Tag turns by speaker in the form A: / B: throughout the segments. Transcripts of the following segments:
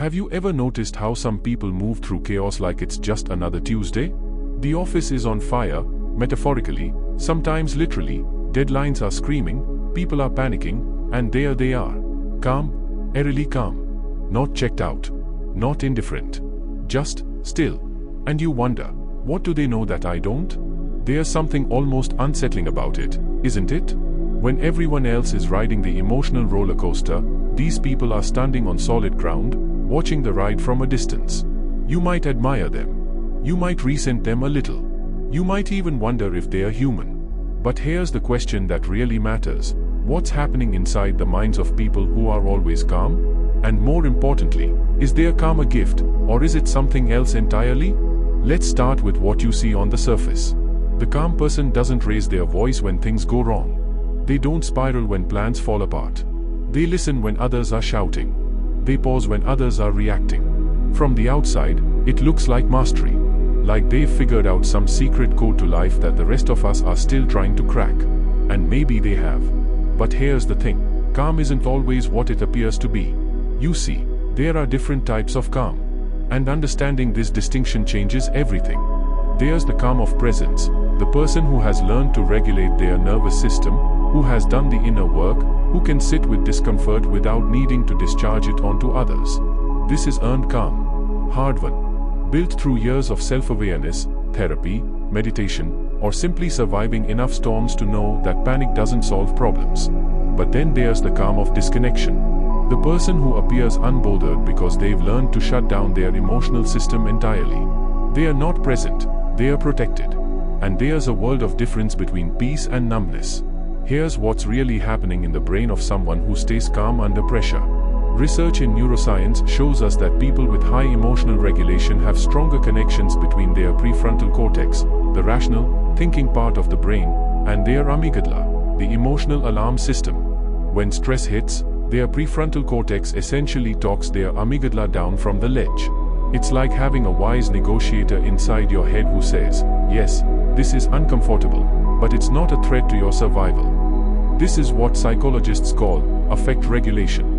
A: Have you ever noticed how some people move through chaos like it's just another Tuesday? The office is on fire, metaphorically, sometimes literally, deadlines are screaming, people are panicking, and there they are. Calm, eerily calm. Not checked out. Not indifferent. Just still. And you wonder, what do they know that I don't? There's something almost unsettling about it, isn't it? When everyone else is riding the emotional roller coaster, these people are standing on solid ground, watching the ride from a distance. You might admire them. You might resent them a little. You might even wonder if they are human. But here's the question that really matters. What's happening inside the minds of people who are always calm? And more importantly, is their calm a gift, or is it something else entirely? Let's start with what you see on the surface. The calm person doesn't raise their voice when things go wrong. They don't spiral when plans fall apart. They listen when others are shouting. They pause when others are reacting. From the outside, it looks like mastery. Like they've figured out some secret code to life that the rest of us are still trying to crack. And maybe they have. But here's the thing. Calm isn't always what it appears to be. You see, there are different types of calm. And understanding this distinction changes everything. There's the calm of presence, the person who has learned to regulate their nervous system, who has done the inner work, who can sit with discomfort without needing to discharge it onto others. This is earned calm. Hard-won. Built through years of self-awareness, therapy, meditation, or simply surviving enough storms to know that panic doesn't solve problems. But then there's the calm of disconnection. The person who appears unbothered because they've learned to shut down their emotional system entirely. They are not present, they are protected. And there's a world of difference between peace and numbness. Here's what's really happening in the brain of someone who stays calm under pressure. Research in neuroscience shows us that people with high emotional regulation have stronger connections between their prefrontal cortex, the rational, thinking part of the brain, and their amygdala, the emotional alarm system. When stress hits, their prefrontal cortex essentially talks their amygdala down from the ledge. It's like having a wise negotiator inside your head who says, yes, this is uncomfortable, but it's not a threat to your survival. This is what psychologists call affect regulation.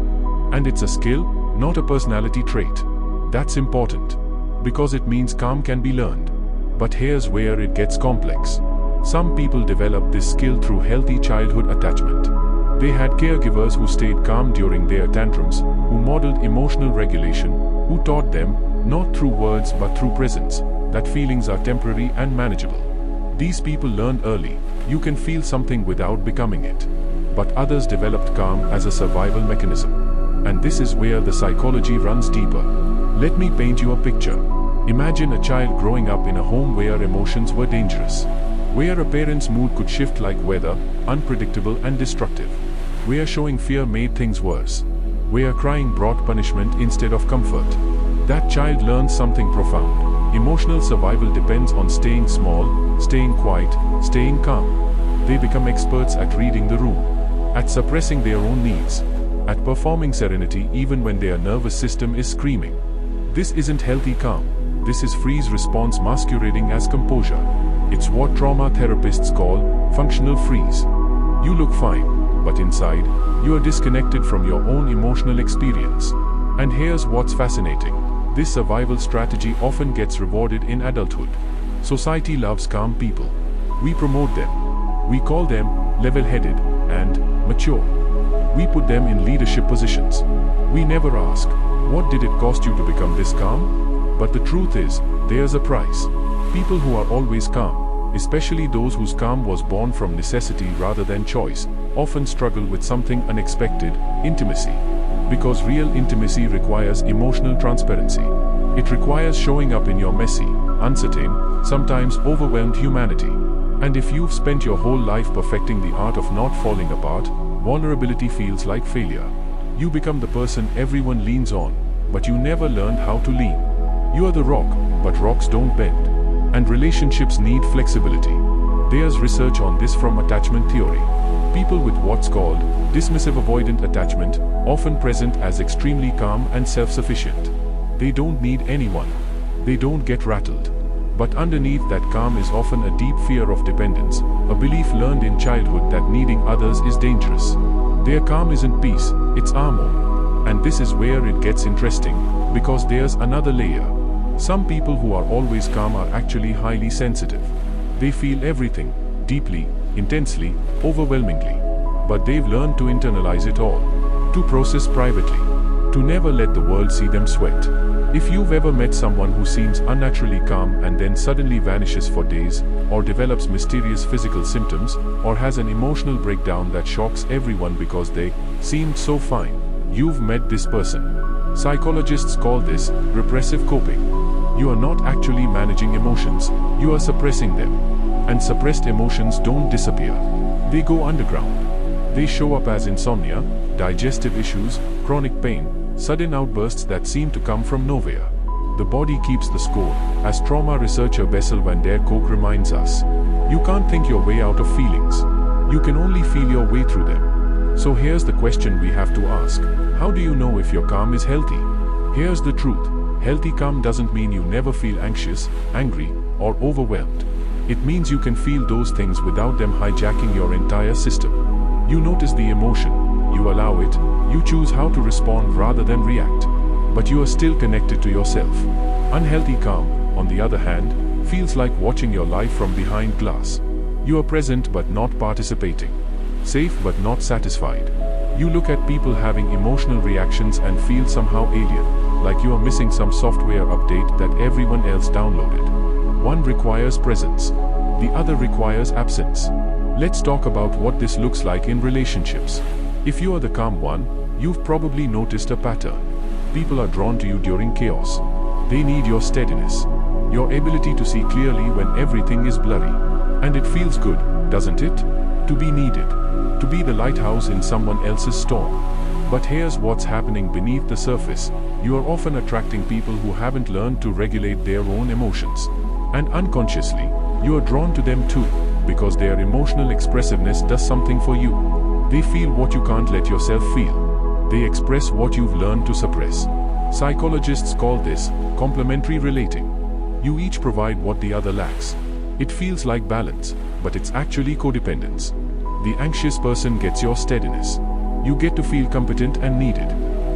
A: And it's a skill, not a personality trait. That's important, because it means calm can be learned. But here's where it gets complex. Some people develop this skill through healthy childhood attachment. They had caregivers who stayed calm during their tantrums, who modeled emotional regulation, who taught them, not through words but through presence, that feelings are temporary and manageable. These people learned early, you can feel something without becoming it. But others developed calm as a survival mechanism. And this is where the psychology runs deeper. Let me paint you a picture. Imagine a child growing up in a home where emotions were dangerous. Where a parent's mood could shift like weather, unpredictable and destructive. Where showing fear made things worse. Where crying brought punishment instead of comfort. That child learns something profound. Emotional survival depends on staying small, staying quiet, staying calm. They become experts at reading the room, at suppressing their own needs, at performing serenity even when their nervous system is screaming. This isn't healthy calm. This is freeze response masquerading as composure. It's what trauma therapists call functional freeze. You look fine, but inside, you are disconnected from your own emotional experience. And here's what's fascinating. This survival strategy often gets rewarded in adulthood. Society loves calm people. We promote them. We call them level-headed and mature. We put them in leadership positions. We never ask, what did it cost you to become this calm? But the truth is, there's a price. People who are always calm, especially those whose calm was born from necessity rather than choice, often struggle with something unexpected: intimacy. Because real intimacy requires emotional transparency. It requires showing up in your messy, uncertain, sometimes overwhelmed humanity. And if you've spent your whole life perfecting the art of not falling apart, vulnerability feels like failure. You become the person everyone leans on, but you never learned how to lean. You are the rock, but rocks don't bend. And relationships need flexibility. There's research on this from attachment theory. People with what's called dismissive avoidant attachment, often present as extremely calm and self-sufficient. They don't need anyone. They don't get rattled. But underneath that calm is often a deep fear of dependence, a belief learned in childhood that needing others is dangerous. Their calm isn't peace, it's armor. And this is where it gets interesting. Because there's another layer. Some people who are always calm are actually highly sensitive. They feel everything, deeply, intensely, overwhelmingly. But they've learned to internalize it all, to process privately, to never let the world see them sweat. If you've ever met someone who seems unnaturally calm and then suddenly vanishes for days, or develops mysterious physical symptoms, or has an emotional breakdown that shocks everyone because they seemed so fine, you've met this person. Psychologists call this repressive coping. You are not actually managing emotions, you are suppressing them. And suppressed emotions don't disappear. They go underground. They show up as insomnia, digestive issues, chronic pain, sudden outbursts that seem to come from nowhere. The body keeps the score, as trauma researcher Bessel van der Kolk reminds us. You can't think your way out of feelings. You can only feel your way through them. So here's the question we have to ask. How do you know if your calm is healthy? Here's the truth. Healthy calm doesn't mean you never feel anxious, angry, or overwhelmed. It means you can feel those things without them hijacking your entire system. You notice the emotion, you allow it, you choose how to respond rather than react. But you are still connected to yourself. Unhealthy calm, on the other hand, feels like watching your life from behind glass. You are present but not participating. Safe but not satisfied. You look at people having emotional reactions and feel somehow alien, like you are missing some software update that everyone else downloaded. One requires presence. The other requires absence. Let's talk about what this looks like in relationships. If you are the calm one, you've probably noticed a pattern. People are drawn to you during chaos. They need your steadiness, your ability to see clearly when everything is blurry. And it feels good, doesn't it? To be needed, to be the lighthouse in someone else's storm. But here's what's happening beneath the surface. You are often attracting people who haven't learned to regulate their own emotions. And unconsciously, you are drawn to them too, because their emotional expressiveness does something for you. They feel what you can't let yourself feel. They express what you've learned to suppress. Psychologists call this complementary relating. You each provide what the other lacks. It feels like balance, but it's actually codependence. The anxious person gets your steadiness. You get to feel competent and needed.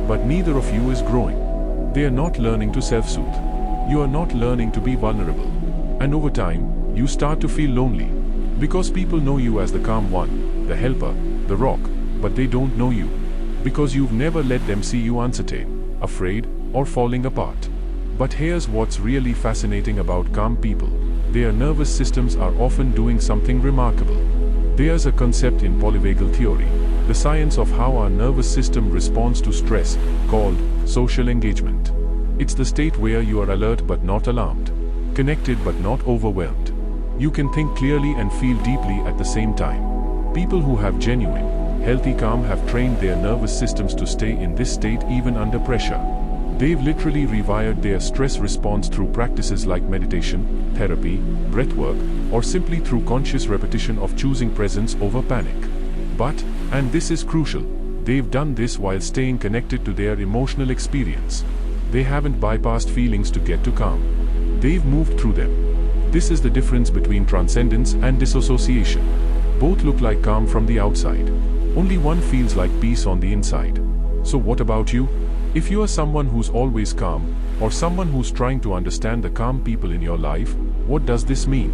A: But neither of you is growing. They are not learning to self-soothe. You are not learning to be vulnerable. And over time, you start to feel lonely. Because people know you as the calm one, the helper, the rock, but they don't know you. Because you've never let them see you uncertain, afraid, or falling apart. But here's what's really fascinating about calm people. Their nervous systems are often doing something remarkable. There's a concept in polyvagal theory, the science of how our nervous system responds to stress, called social engagement. It's the state where you are alert but not alarmed, connected but not overwhelmed. You can think clearly and feel deeply at the same time. People who have genuine, healthy calm have trained their nervous systems to stay in this state even under pressure. They've literally rewired their stress response through practices like meditation, therapy, breathwork, or simply through conscious repetition of choosing presence over panic. But, and this is crucial, they've done this while staying connected to their emotional experience. They haven't bypassed feelings to get to calm. They've moved through them. This is the difference between transcendence and disassociation. Both look like calm from the outside. Only one feels like peace on the inside. So what about you? If you are someone who's always calm, or someone who's trying to understand the calm people in your life, what does this mean?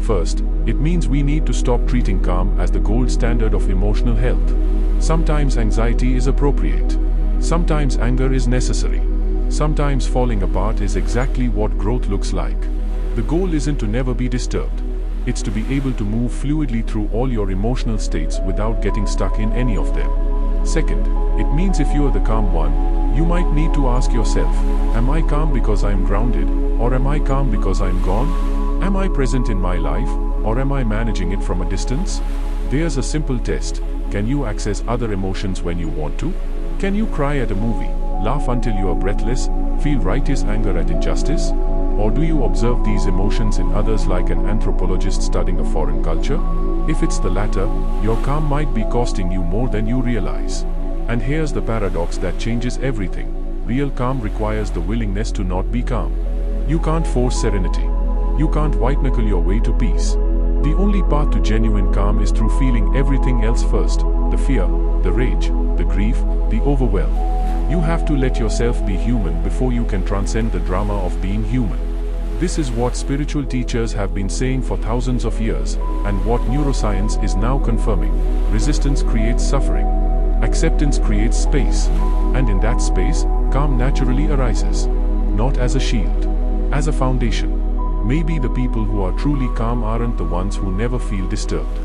A: First, it means we need to stop treating calm as the gold standard of emotional health. Sometimes anxiety is appropriate. Sometimes anger is necessary. Sometimes falling apart is exactly what growth looks like. The goal isn't to never be disturbed. It's to be able to move fluidly through all your emotional states without getting stuck in any of them. Second, it means if you are the calm one, you might need to ask yourself, am I calm because I'm grounded, or am I calm because I'm gone? Am I present in my life, or am I managing it from a distance? There's a simple test. Can you access other emotions when you want to? Can you cry at a movie, laugh until you are breathless, feel righteous anger at injustice? Or do you observe these emotions in others like an anthropologist studying a foreign culture? If it's the latter, your calm might be costing you more than you realize. And here's the paradox that changes everything. Real calm requires the willingness to not be calm. You can't force serenity. You can't white-knuckle your way to peace. The only path to genuine calm is through feeling everything else first. The fear, the rage, the grief, the overwhelm. You have to let yourself be human before you can transcend the drama of being human. This is what spiritual teachers have been saying for thousands of years, and what neuroscience is now confirming. Resistance creates suffering. Acceptance creates space. And in that space, calm naturally arises. Not as a shield, as a foundation. Maybe the people who are truly calm aren't the ones who never feel disturbed.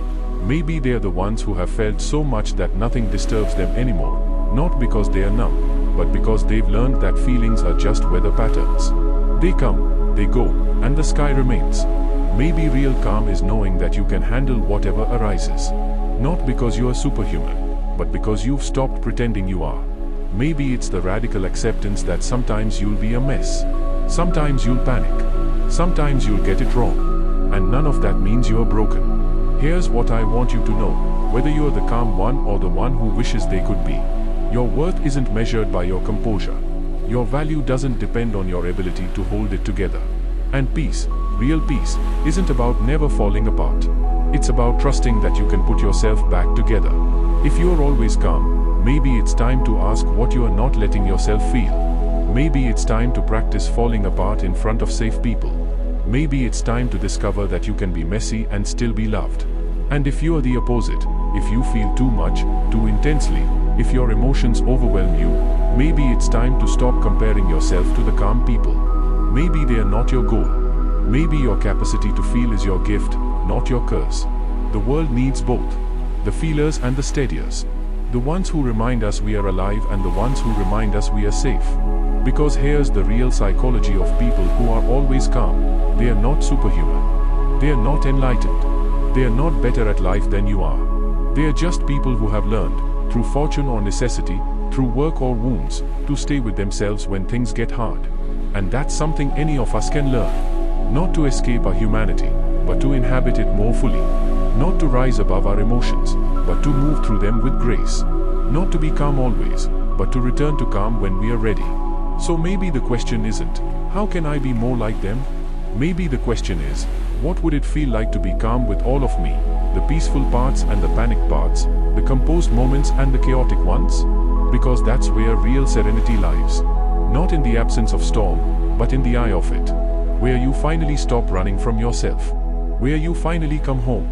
A: Maybe they're the ones who have felt so much that nothing disturbs them anymore, not because they are numb, but because they've learned that feelings are just weather patterns. They come, they go, and the sky remains. Maybe real calm is knowing that you can handle whatever arises. Not because you are superhuman, but because you've stopped pretending you are. Maybe it's the radical acceptance that sometimes you'll be a mess. Sometimes you'll panic. Sometimes you'll get it wrong. And none of that means you're broken. Here's what I want you to know. Whether you're the calm one or the one who wishes they could be, your worth isn't measured by your composure. Your value doesn't depend on your ability to hold it together. And peace, real peace, isn't about never falling apart. It's about trusting that you can put yourself back together. If you're always calm, maybe it's time to ask what you are not letting yourself feel. Maybe it's time to practice falling apart in front of safe people. Maybe it's time to discover that you can be messy and still be loved. And if you are the opposite, if you feel too much, too intensely, if your emotions overwhelm you, maybe it's time to stop comparing yourself to the calm people. Maybe they are not your goal. Maybe your capacity to feel is your gift, not your curse. The world needs both. The feelers and the steadiers. The ones who remind us we are alive and the ones who remind us we are safe. Because here's the real psychology of people who are always calm. They are not superhuman. They are not enlightened. They are not better at life than you are. They are just people who have learned, through fortune or necessity, through work or wounds, to stay with themselves when things get hard. And that's something any of us can learn. Not to escape our humanity, but to inhabit it more fully. Not to rise above our emotions, but to move through them with grace. Not to be calm always, but to return to calm when we are ready. So maybe the question isn't, how can I be more like them? Maybe the question is, what would it feel like to be calm with all of me? The peaceful parts and the panic parts, the composed moments and the chaotic ones? Because that's where real serenity lies. Not in the absence of storm, but in the eye of it. Where you finally stop running from yourself. Where you finally come home.